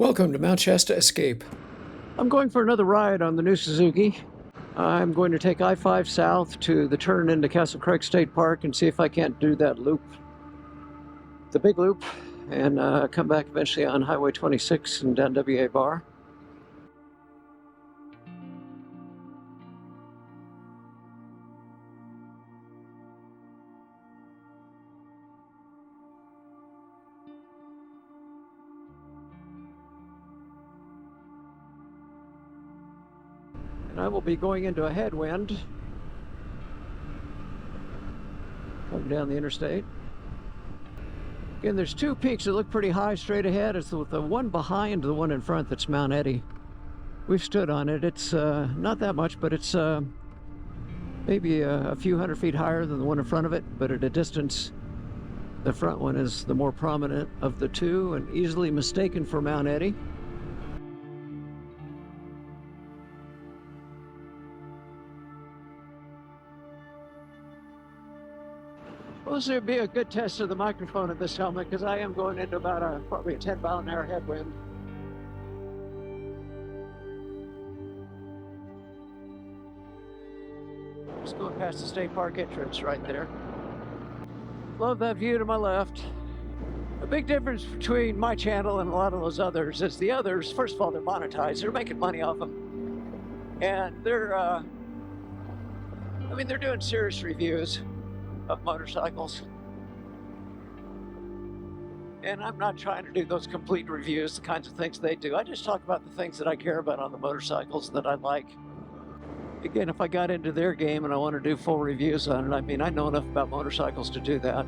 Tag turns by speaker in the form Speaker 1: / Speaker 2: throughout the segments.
Speaker 1: Welcome to Mt Shasta Escape.
Speaker 2: I'm going for another ride on the new Suzuki. I'm going to take I-5 south to the turn into Crags State Park and see if I can't do that loop, the big loop, and come back eventually on Highway 26 and down WA Bar. And I will be going into a headwind coming down the interstate. Again, there's two peaks that look pretty high straight ahead. It's the one behind the one in front that's Mount Eddy. We've stood on it. It's not that much, but it's maybe a few hundred feet higher than the one in front of it, but at a distance, the front one is the more prominent of the two and easily mistaken for Mount Eddy. Well, this would be a good test of the microphone in this helmet because I am going into about probably a 10-mile-an-hour headwind. Just going past the state park entrance right there. Love that view to my left. A big difference between my channel and a lot of those others is the others, first of all, they're monetized. They're making money off them. And they're doing serious reviews of motorcycles, and I'm not trying to do those complete reviews, the kinds of things they do. I just talk about the things that I care about on the motorcycles that I like. Again, if I got into their game and I want to do full reviews on it, I know enough about motorcycles to do that.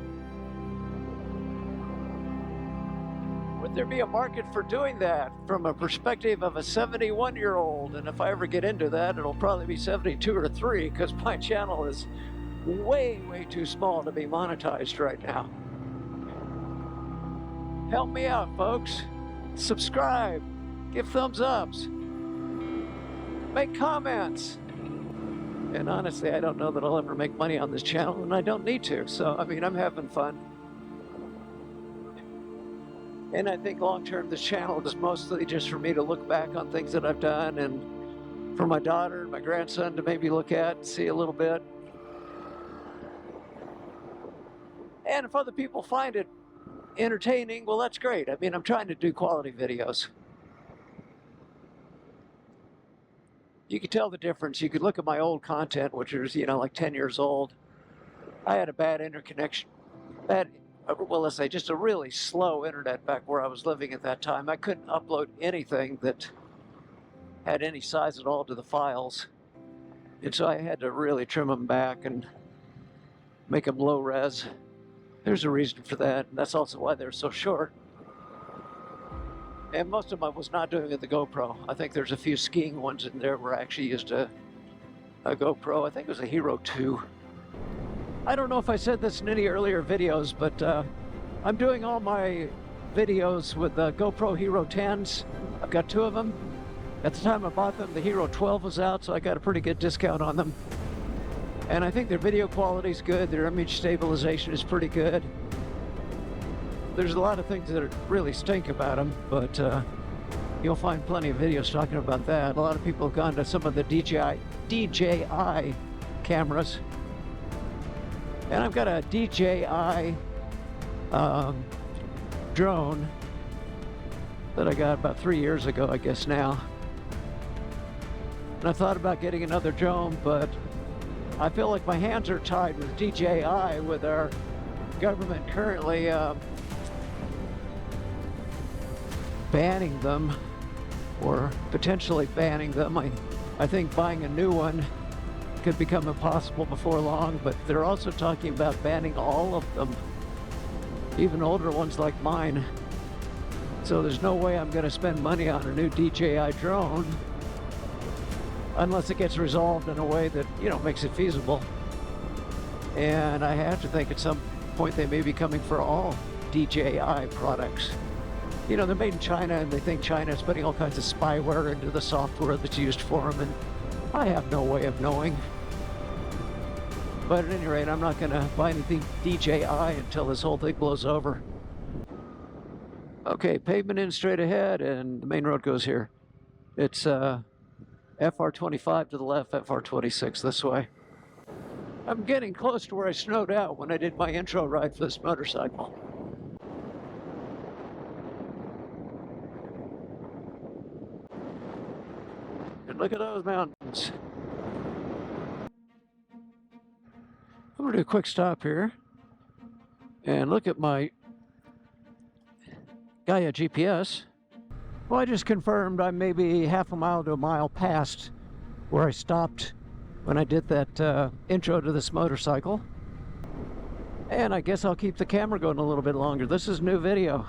Speaker 2: Would there be a market for doing that from a perspective of a 71-year-old? And if I ever get into that, it'll probably be 72 or 3 because my channel is way too small to be monetized right now. Help me out, folks. Subscribe, give thumbs ups, make comments. And honestly, I don't know that I'll ever make money on this channel, and I don't need to. So, I'm having fun. And I think long term, this channel is mostly just for me to look back on things that I've done and for my daughter and my grandson to maybe look at and see a little bit. And if other people find it entertaining, well, that's great. I'm trying to do quality videos. You can tell the difference. You could look at my old content, which is, like 10 years old. I had a bad interconnection, let's say just a really slow internet back where I was living at that time. I couldn't upload anything that had any size at all to the files. And so I had to really trim them back and make them low res. There's a reason for that, and that's also why they're so short. And most of them I was not doing with the GoPro. I think there's a few skiing ones in there where I actually used a GoPro. I think it was a Hero 2. I don't know if I said this in any earlier videos, but I'm doing all my videos with the GoPro Hero 10s. I've got 2 of them. At the time I bought them, the Hero 12 was out, so I got a pretty good discount on them. And I think their video quality is good. Their image stabilization is pretty good. There's a lot of things that really stink about them, but you'll find plenty of videos talking about that. A lot of people have gone to some of the DJI cameras. And I've got a DJI drone that I got about 3 years ago, I guess now. And I thought about getting another drone, but I feel like my hands are tied with DJI, with our government currently banning them, or potentially banning them. I think buying a new one could become impossible before long, but they're also talking about banning all of them, even older ones like mine. So there's no way I'm going to spend money on a new DJI drone unless it gets resolved in a way that, makes it feasible. And I have to think at some point they may be coming for all DJI products. They're made in China, and they think China is putting all kinds of spyware into the software that's used for them, and I have no way of knowing. But at any rate, I'm not going to buy anything DJI until this whole thing blows over. Okay, pavement in straight ahead, and the main road goes here. It's FR25 to the left, FR26 this way. I'm getting close to where I snowed out when I did my intro ride for this motorcycle. And look at those mountains. I'm gonna do a quick stop here and look at my Gaia GPS. Well, I just confirmed I'm maybe half a mile to a mile past where I stopped when I did that intro to this motorcycle. And I guess I'll keep the camera going a little bit longer. This is a new video.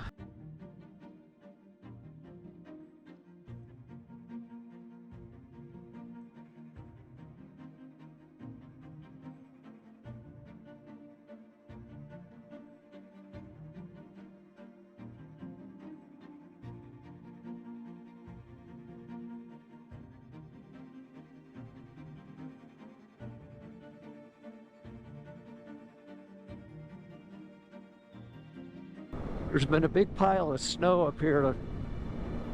Speaker 2: There's been a big pile of snow up here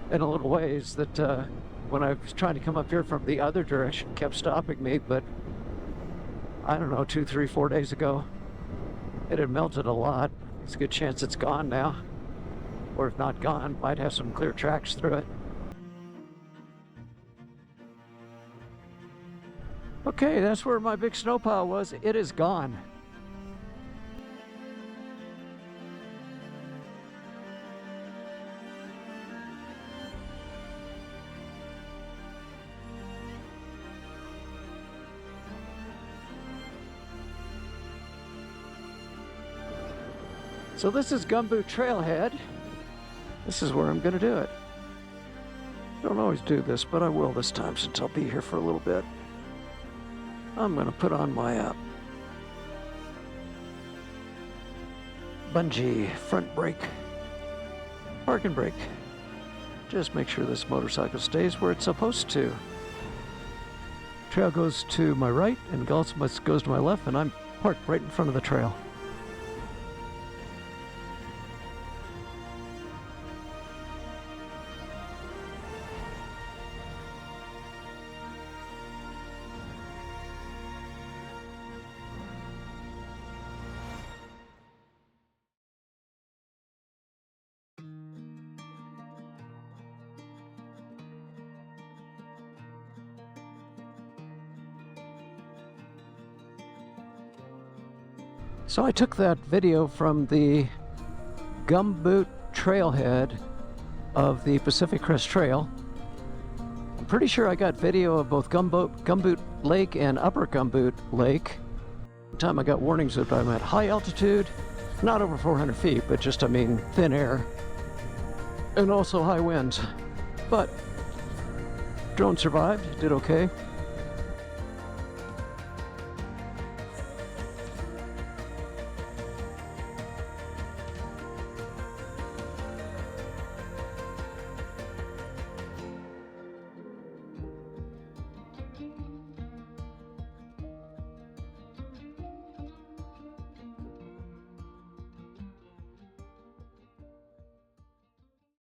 Speaker 2: in a little ways that when I was trying to come up here from the other direction kept stopping me, but I don't know, 2, 3, 4 days ago it had melted a lot. It's a good chance it's gone now, or if not gone, might have some clear tracks through it. Okay, that's where my big snow pile was. It is gone. So this is Gumboot Trailhead. This is where I'm gonna do it. I don't always do this, but I will this time since I'll be here for a little bit. I'm gonna put on my bungee front brake, parking brake. Just make sure this motorcycle stays where it's supposed to. Trail goes to my right and goes to my left, and I'm parked right in front of the trail. So I took that video from the Gumboot Trailhead of the Pacific Crest Trail. I'm pretty sure I got video of both Gumboot Lake and Upper Gumboot Lake. One time I got warnings that I'm at high altitude, not over 400 feet, but just, I mean, thin air, and also high winds. But drone survived, did okay.